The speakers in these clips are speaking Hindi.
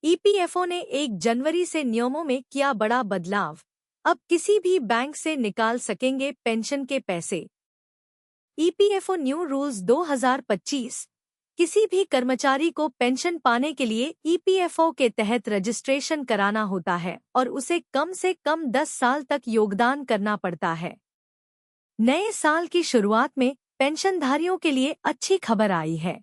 ईपीएफओ ने 1 जनवरी से नियमों में किया बड़ा बदलाव। अब किसी भी बैंक से निकाल सकेंगे पेंशन के पैसे। EPFO new rules 2025। किसी भी कर्मचारी को पेंशन पाने के लिए ईपीएफओ के तहत रजिस्ट्रेशन कराना होता है और उसे कम से कम 10 साल तक योगदान करना पड़ता है। नए साल की शुरुआत में पेंशनधारियों के लिए अच्छी खबर आई है।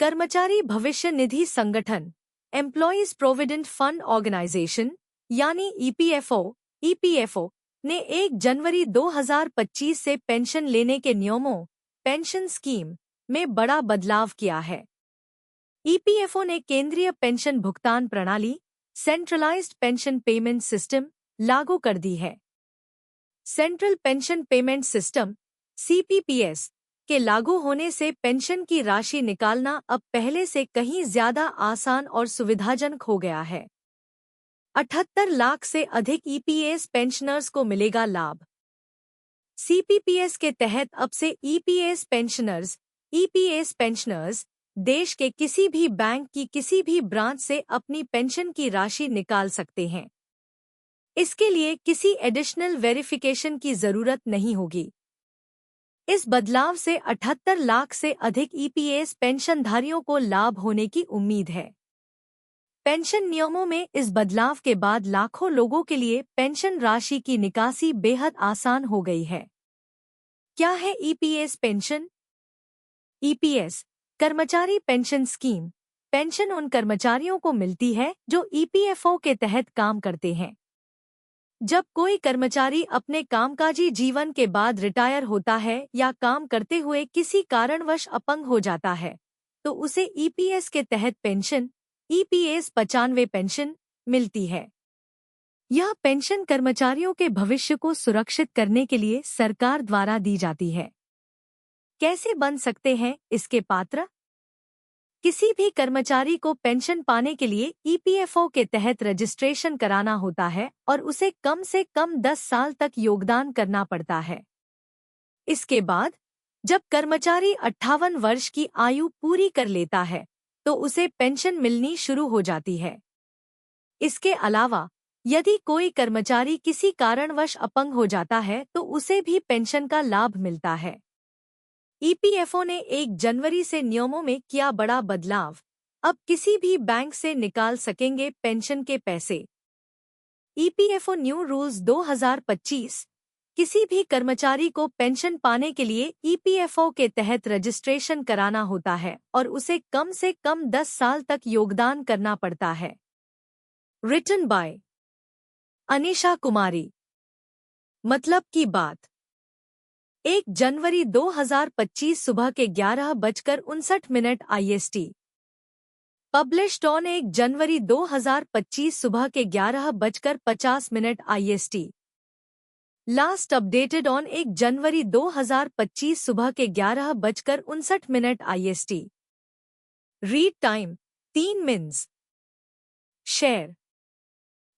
कर्मचारी भविष्य निधि संगठन एम्प्लॉयज प्रोविडेंट फंड ऑर्गेनाइजेशन यानी ईपीएफओ ने 1 जनवरी 2025 से पेंशन लेने के नियमों पेंशन स्कीम में बड़ा बदलाव किया है। ईपीएफओ ने केंद्रीय पेंशन भुगतान प्रणाली सेंट्रलाइज्ड पेंशन पेमेंट सिस्टम लागू कर दी है। सेंट्रल पेंशन पेमेंट सिस्टम सीपीपीएस के लागू होने से पेंशन की राशि निकालना अब पहले से कहीं ज्यादा आसान और सुविधाजनक हो गया है। 78 लाख से अधिक ईपीएस पेंशनर्स को मिलेगा लाभ। सीपीपीएस के तहत अब से ईपीएस पेंशनर्स देश के किसी भी बैंक की किसी भी ब्रांच से अपनी पेंशन की राशि निकाल सकते हैं। इसके लिए किसी एडिशनल वेरिफिकेशन की जरूरत नहीं होगी। इस बदलाव से 78 लाख से अधिक ईपीएस पेंशनधारियों को लाभ होने की उम्मीद है। पेंशन नियमों में इस बदलाव के बाद लाखों लोगों के लिए पेंशन राशि की निकासी बेहद आसान हो गई है। क्या है ईपीएस पेंशन? ईपीएस कर्मचारी पेंशन स्कीम पेंशन उन कर्मचारियों को मिलती है जो ईपीएफओ के तहत काम करते हैं। जब कोई कर्मचारी अपने कामकाजी जीवन के बाद रिटायर होता है या काम करते हुए किसी कारणवश अपंग हो जाता है, तो उसे ईपीएस के तहत पेंशन ईपीएस 95 पेंशन मिलती है। यह पेंशन कर्मचारियों के भविष्य को सुरक्षित करने के लिए सरकार द्वारा दी जाती है। कैसे बन सकते हैं इसके पात्र? किसी भी कर्मचारी को पेंशन पाने के लिए ईपीएफओ के तहत रजिस्ट्रेशन कराना होता है और उसे कम से कम 10 साल तक योगदान करना पड़ता है। इसके बाद जब कर्मचारी 58 वर्ष की आयु पूरी कर लेता है तो उसे पेंशन मिलनी शुरू हो जाती है। इसके अलावा यदि कोई कर्मचारी किसी कारणवश अपंग हो जाता है तो उसे भी पेंशन का लाभ मिलता है। ईपीएफओ ने 1 जनवरी से नियमों में किया बड़ा बदलाव। अब किसी भी बैंक से निकाल सकेंगे पेंशन के पैसे। EPFO new rules 2025। किसी भी कर्मचारी को पेंशन पाने के लिए ईपीएफओ के तहत रजिस्ट्रेशन कराना होता है और उसे कम से कम 10 साल तक योगदान करना पड़ता है। रिटन बाय अनीशा कुमारी। मतलब की बात 1 जनवरी 2025 सुबह के 11:59 IST। पब्लिश्ड ऑन 1 जनवरी 2025 सुबह के 11:50 IST। लास्ट अपडेटेड ऑन 1 जनवरी 2025 सुबह के 11:59 IST। Read time 3 minutes. Share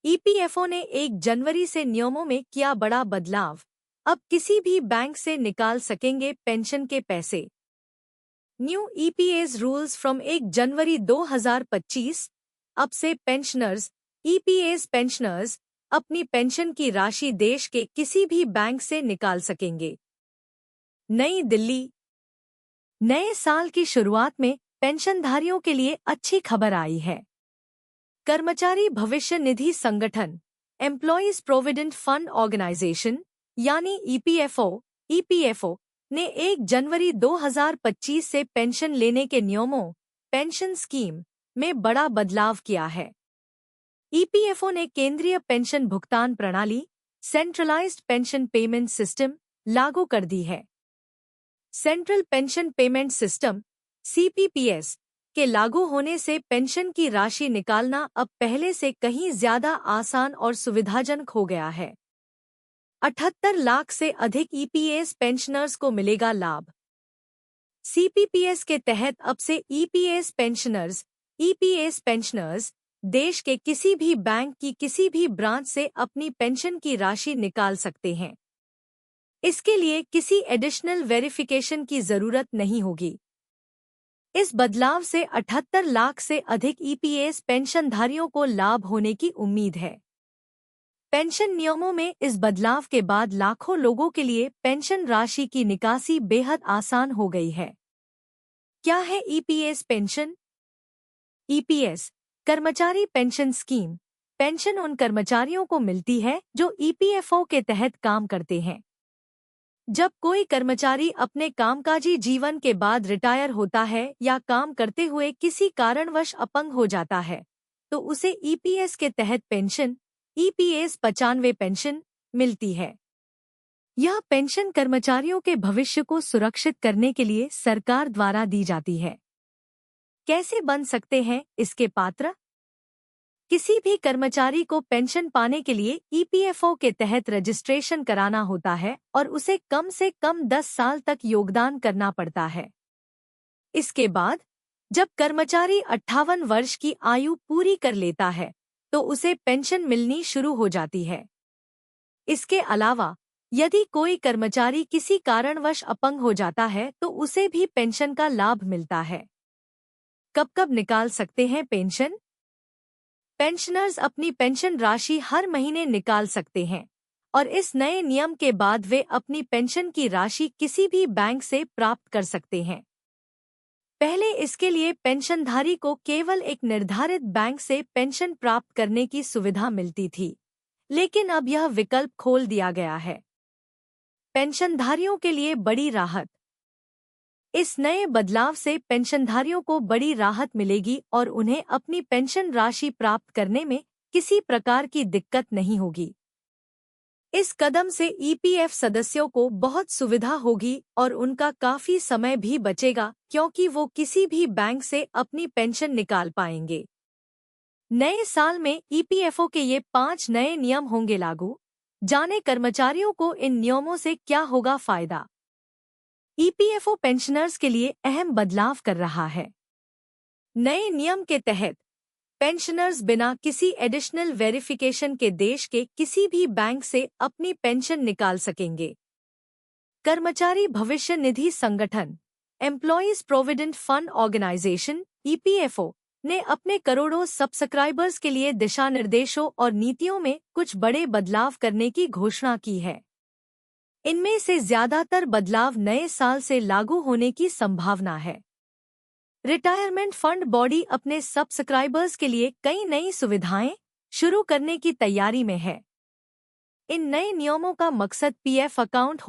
EPFO ने 1 जनवरी से नियमों में किया बड़ा बदलाव। अब किसी भी बैंक से निकाल सकेंगे पेंशन के पैसे। न्यू ईपीएस रूल्स फ्रॉम 1 जनवरी 2025। अब से ईपीएस पेंशनर्स अपनी पेंशन की राशि देश के किसी भी बैंक से निकाल सकेंगे। नई दिल्ली। नए साल की शुरुआत में पेंशनधारियों के लिए अच्छी खबर आई है। कर्मचारी भविष्य निधि संगठन एम्प्लॉयज प्रोविडेंट फंड ऑर्गेनाइजेशन यानी ईपीएफओ ने 1 जनवरी 2025 से पेंशन लेने के नियमों पेंशन स्कीम में बड़ा बदलाव किया है। ईपीएफओ ने केंद्रीय पेंशन भुगतान प्रणाली सेंट्रलाइज्ड पेंशन पेमेंट सिस्टम लागू कर दी है। सेंट्रल पेंशन पेमेंट सिस्टम सीपीपीएस के लागू होने से पेंशन की राशि निकालना अब पहले से कहीं ज्यादा आसान और सुविधाजनक हो गया है। 78 लाख से अधिक ईपीएस पेंशनर्स को मिलेगा लाभ। सीपीपीएस के तहत अब से ईपीएस पेंशनर्स देश के किसी भी बैंक की किसी भी ब्रांच से अपनी पेंशन की राशि निकाल सकते हैं। इसके लिए किसी एडिशनल वेरिफिकेशन की जरूरत नहीं होगी। इस बदलाव से 78 लाख से अधिक ईपीएस पेंशनधारियों को लाभ होने की उम्मीद है। पेंशन नियमों में इस बदलाव के बाद लाखों लोगों के लिए पेंशन राशि की निकासी बेहद आसान हो गई है। क्या है ईपीएस पेंशन? ईपीएस कर्मचारी पेंशन स्कीम पेंशन उन कर्मचारियों को मिलती है जो ईपीएफओ के तहत काम करते हैं। जब कोई कर्मचारी अपने कामकाजी जीवन के बाद रिटायर होता है या काम करते हुए किसी कारणवश अपंग हो जाता है, तो उसे ईपीएस के तहत पेंशन ईपीएस 95 पेंशन मिलती है। यह पेंशन कर्मचारियों के भविष्य को सुरक्षित करने के लिए सरकार द्वारा दी जाती है। कैसे बन सकते हैं इसके पात्र? किसी भी कर्मचारी को पेंशन पाने के लिए ईपीएफओ के तहत रजिस्ट्रेशन कराना होता है और उसे कम से कम 10 साल तक योगदान करना पड़ता है। इसके बाद जब कर्मचारी 58 वर्ष की आयु पूरी कर लेता है तो उसे पेंशन मिलनी शुरू हो जाती है। इसके अलावा यदि कोई कर्मचारी किसी कारणवश अपंग हो जाता है तो उसे भी पेंशन का लाभ मिलता है। कब कब निकाल सकते हैं पेंशन? पेंशनर्स अपनी पेंशन राशि हर महीने निकाल सकते हैं और इस नए नियम के बाद वे अपनी पेंशन की राशि किसी भी बैंक से प्राप्त कर सकते हैं। पहले इसके लिए पेंशनधारी को केवल एक निर्धारित बैंक से पेंशन प्राप्त करने की सुविधा मिलती थी, लेकिन अब यह विकल्प खोल दिया गया है। पेंशनधारियों के लिए बड़ी राहत। इस नए बदलाव से पेंशनधारियों को बड़ी राहत मिलेगी और उन्हें अपनी पेंशन राशि प्राप्त करने में किसी प्रकार की दिक्कत नहीं होगी। इस कदम से ईपीएफ सदस्यों को बहुत सुविधा होगी और उनका काफी समय भी बचेगा, क्योंकि वो किसी भी बैंक से अपनी पेंशन निकाल पाएंगे। नए साल में ईपीएफओ के ये 5 नए नियम होंगे लागू। जाने कर्मचारियों को इन नियमों से क्या होगा फायदा। ईपीएफओ पेंशनर्स के लिए अहम बदलाव कर रहा है। नए नियम के तहत पेंशनर्स बिना किसी एडिशनल वेरिफिकेशन के देश के किसी भी बैंक से अपनी पेंशन निकाल सकेंगे। कर्मचारी भविष्य निधि संगठन employees provident fund organisation EPFO ने अपने करोड़ों सब्सक्राइबर्स के लिए दिशा निर्देशों और नीतियों में कुछ बड़े बदलाव करने की घोषणा की है। इनमें से ज्यादातर बदलाव नए साल से लागू होने की संभावना है। रिटायरमेंट फंड बॉडी अपने सब्सक्राइबर्स के लिए कई नई सुविधाएं शुरू करने की तैयारी में है। इन नए नियमों का मकसद पीएफ अकाउंट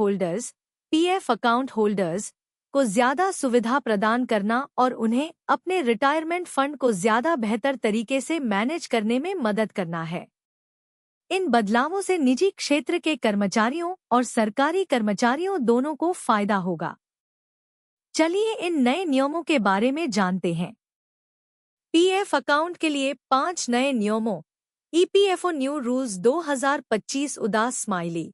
होल्डर्स को ज्यादा सुविधा प्रदान करना और उन्हें अपने रिटायरमेंट फंड को ज्यादा बेहतर तरीके से मैनेज करने में मदद करना है। इन बदलावों से निजी क्षेत्र के कर्मचारियों और सरकारी कर्मचारियों दोनों को फायदा होगा। चलिए इन नए नियमों के बारे में जानते हैं। पीएफ अकाउंट के लिए 5 नए नियमों। ईपीएफओ न्यू रूल्स 2025 उदास स्माइली।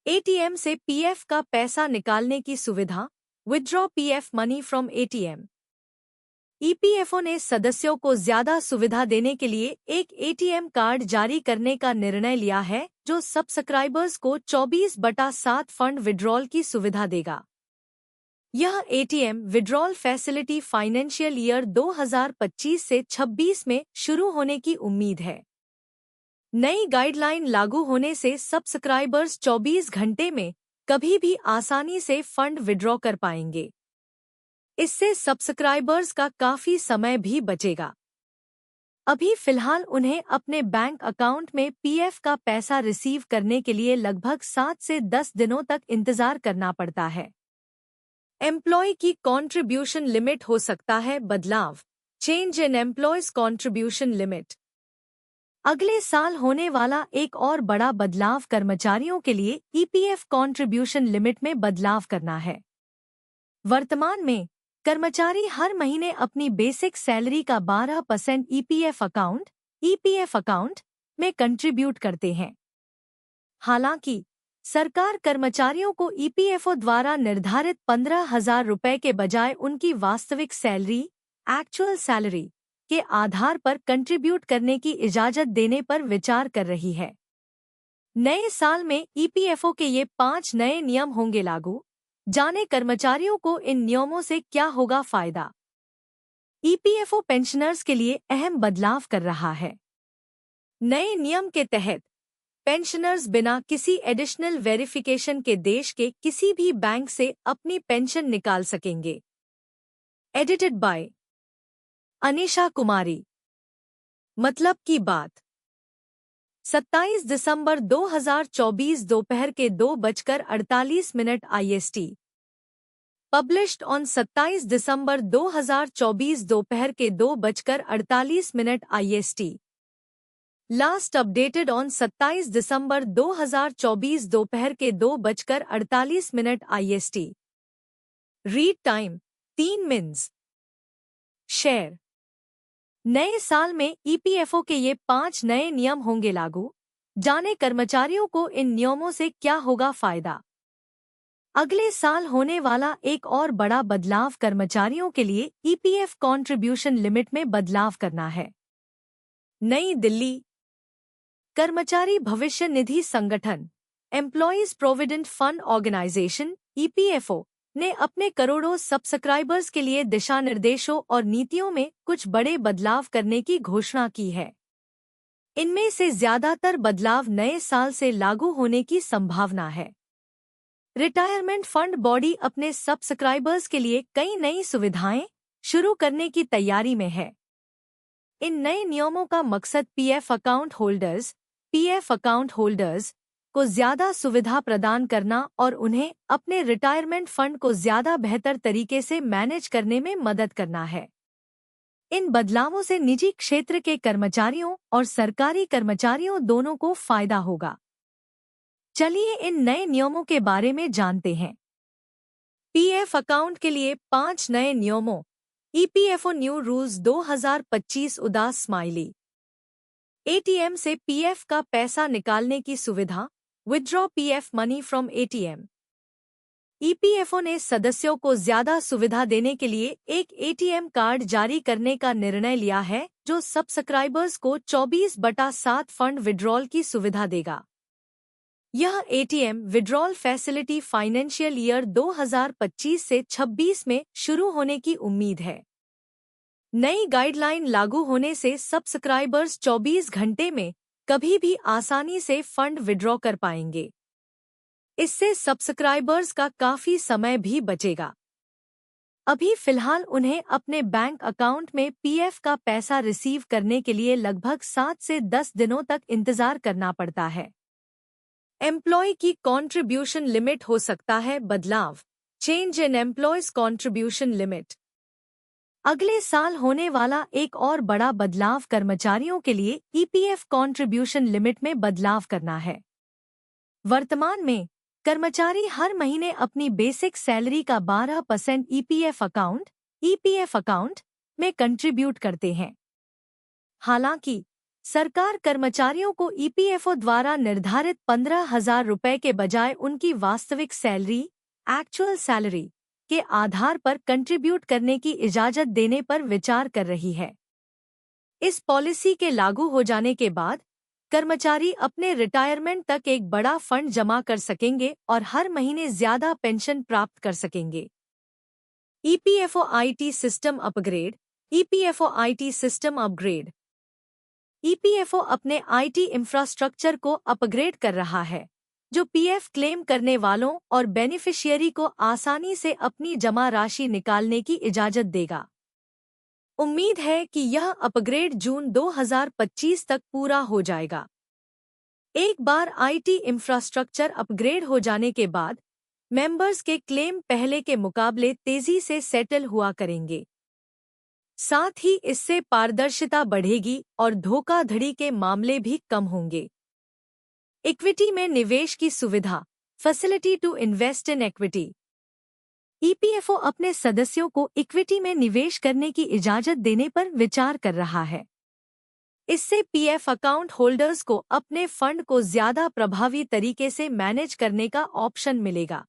एटीएम से पीएफ का पैसा निकालने की सुविधा। Withdraw PF money from ATM. EPFO ने सदस्यों को ज्यादा सुविधा देने के लिए एक एटीएम कार्ड जारी करने का निर्णय लिया है, जो सब्सक्राइबर्स को 24/7 फंड विड्रॉल की सुविधा देगा। यह ATM withdrawal facility financial year 2025 से 26 में शुरू होने की उम्मीद है। नई गाइडलाइन लागू होने से सब्सक्राइबर्स 24 घंटे में कभी भी आसानी से फंड विड्रॉ कर पाएंगे। इससे सब्सक्राइबर्स का काफी समय भी बचेगा। अभी फिलहाल उन्हें अपने बैंक अकाउंट में पीएफ का पैसा रिसीव करने के लिए लगभग 7 से 10 दिनों तक इंतजार करना पड़ता है। एम्प्लॉय की कंट्रीब्यूशन लिमिट हो सकता है बदलाव। Change in employees contribution limit. अगले साल होने वाला एक और बड़ा बदलाव कर्मचारियों के लिए ईपीएफ कंट्रीब्यूशन लिमिट में बदलाव करना है। वर्तमान में कर्मचारी हर महीने अपनी बेसिक सैलरी का 12% ईपीएफ अकाउंट में कंट्रीब्यूट करते हैं। हालांकि सरकार कर्मचारियों को ईपीएफओ द्वारा निर्धारित 15,000 रुपए के बजाय उनकी वास्तविक सैलरी एक्चुअल सैलरी के आधार पर कंट्रीब्यूट करने की इजाजत देने पर विचार कर रही है। नए साल में ईपीएफओ के ये 5 नए नियम होंगे लागू। जाने कर्मचारियों को इन नियमों से क्या होगा फायदा। ईपीएफओ पेंशनर्स के लिए अहम बदलाव कर रहा है। नए नियम के तहत पेंशनर्स बिना किसी एडिशनल वेरिफिकेशन के देश के किसी भी बैंक से अपनी पेंशन निकाल सकेंगे। एडिटेड बाय अनीशा कुमारी। मतलब की बात। 27 दिसंबर 2024 दोपहर के 2:48 IST। पब्लिश्ड ऑन 27 दिसंबर 2024 दोपहर के 2:48 IST। लास्ट अपडेटेड ऑन 27 दिसंबर 2024 दोपहर के 2:48 IST। Read time 3 minutes. Share. नए साल में ईपीएफओ के ये 5 नए नियम होंगे लागू। जाने कर्मचारियों को इन नियमों से क्या होगा फायदा। अगले साल होने वाला एक और बड़ा बदलाव कर्मचारियों के लिए ईपीएफ कंट्रीब्यूशन लिमिट में बदलाव करना है। नई दिल्ली। कर्मचारी भविष्य निधि संगठन employees provident fund organisation EPFO ने अपने करोड़ों सब्सक्राइबर्स के लिए दिशा निर्देशों और नीतियों में कुछ बड़े बदलाव करने की घोषणा की है। इनमें से ज्यादातर बदलाव नए साल से लागू होने की संभावना है। रिटायरमेंट फंड बॉडी अपने सब्सक्राइबर्स के लिए कई नई सुविधाएं शुरू करने की तैयारी में है। इन नए नियमों का मकसद पीएफ अकाउंट होल्डर्स को ज्यादा सुविधा प्रदान करना और उन्हें अपने रिटायरमेंट फंड को ज्यादा बेहतर तरीके से मैनेज करने में मदद करना है। इन बदलावों से निजी क्षेत्र के कर्मचारियों और सरकारी कर्मचारियों दोनों को फायदा होगा। चलिए इन नए नियमों के बारे में जानते हैं। पीएफ अकाउंट के लिए 5 नए नियमों। ईपीएफओ न्यू रूल्स 2025 उदास स्माइली। एटीएम से पीएफ का पैसा निकालने की सुविधा। Withdraw PF money from ATM. EPFO ने सदस्यों को ज्यादा सुविधा देने के लिए एक एटीएम कार्ड जारी करने का निर्णय लिया है जो सब्सक्राइबर्स को 24/7 फंड विड्रॉल की सुविधा देगा। यह ATM withdrawal facility financial year 2025 से 26 में शुरू होने की उम्मीद है। नई गाइडलाइन लागू होने से सब्सक्राइबर्स 24 घंटे में कभी भी आसानी से फंड विड्रॉ कर पाएंगे। इससे सब्सक्राइबर्स का काफी समय भी बचेगा। अभी फिलहाल उन्हें अपने बैंक अकाउंट में पीएफ का पैसा रिसीव करने के लिए लगभग 7 से 10 दिनों तक इंतजार करना पड़ता है। एम्प्लॉय की कंट्रीब्यूशन लिमिट हो सकता है बदलाव। Change in employees contribution limit. अगले साल होने वाला एक और बड़ा बदलाव कर्मचारियों के लिए ईपीएफ कंट्रीब्यूशन लिमिट में बदलाव करना है। वर्तमान में कर्मचारी हर महीने अपनी बेसिक सैलरी का 12% ईपीएफ अकाउंट में कंट्रीब्यूट करते हैं। हालांकि सरकार कर्मचारियों को ईपीएफओ द्वारा निर्धारित 15,000 रुपये के बजाय उनकी वास्तविक सैलरी एक्चुअल सैलरी के आधार पर कंट्रीब्यूट करने की इजाजत देने पर विचार कर रही है। इस पॉलिसी के लागू हो जाने के बाद कर्मचारी अपने रिटायरमेंट तक एक बड़ा फंड जमा कर सकेंगे और हर महीने ज्यादा पेंशन प्राप्त कर सकेंगे। EPFO IT system upgrade. EPFO IT system upgrade. EPFO अपने आईटी इंफ्रास्ट्रक्चर को अपग्रेड कर रहा है जो पीएफ क्लेम करने वालों और बेनिफिशियरी को आसानी से अपनी जमा राशि निकालने की इजाजत देगा। उम्मीद है कि यह अपग्रेड जून 2025 तक पूरा हो जाएगा। एक बार आईटी इंफ्रास्ट्रक्चर अपग्रेड हो जाने के बाद मेंबर्स के क्लेम पहले के मुकाबले तेजी से सेटल हुआ करेंगे। साथ ही इससे पारदर्शिता बढ़ेगी और धोखाधड़ी के मामले भी कम होंगे। इक्विटी में निवेश की सुविधा। Facility to invest in equity. EPFO अपने सदस्यों को इक्विटी में निवेश करने की इजाजत देने पर विचार कर रहा है। इससे पीएफ अकाउंट होल्डर्स को अपने फंड को ज्यादा प्रभावी तरीके से मैनेज करने का ऑप्शन मिलेगा।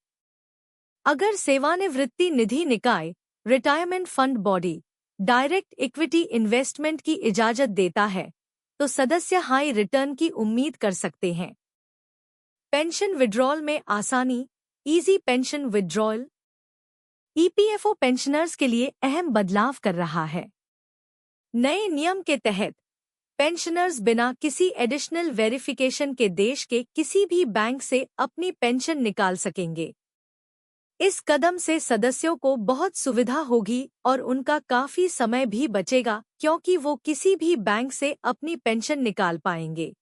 अगर सेवानिवृत्ति निधि निकाय retirement fund body direct equity investment की इजाजत देता है तो सदस्य हाई रिटर्न की उम्मीद कर सकते हैं। पेंशन विड्रॉल में आसानी। Easy pension withdrawal. EPFO pensioners के लिए अहम बदलाव कर रहा है। नए नियम के तहत पेंशनर्स बिना किसी एडिशनल वेरिफिकेशन के देश के किसी भी बैंक से अपनी पेंशन निकाल सकेंगे। इस कदम से सदस्यों को बहुत सुविधा होगी और उनका काफी समय भी बचेगा, क्योंकि वो किसी भी बैंक से अपनी पेंशन निकाल पाएंगे।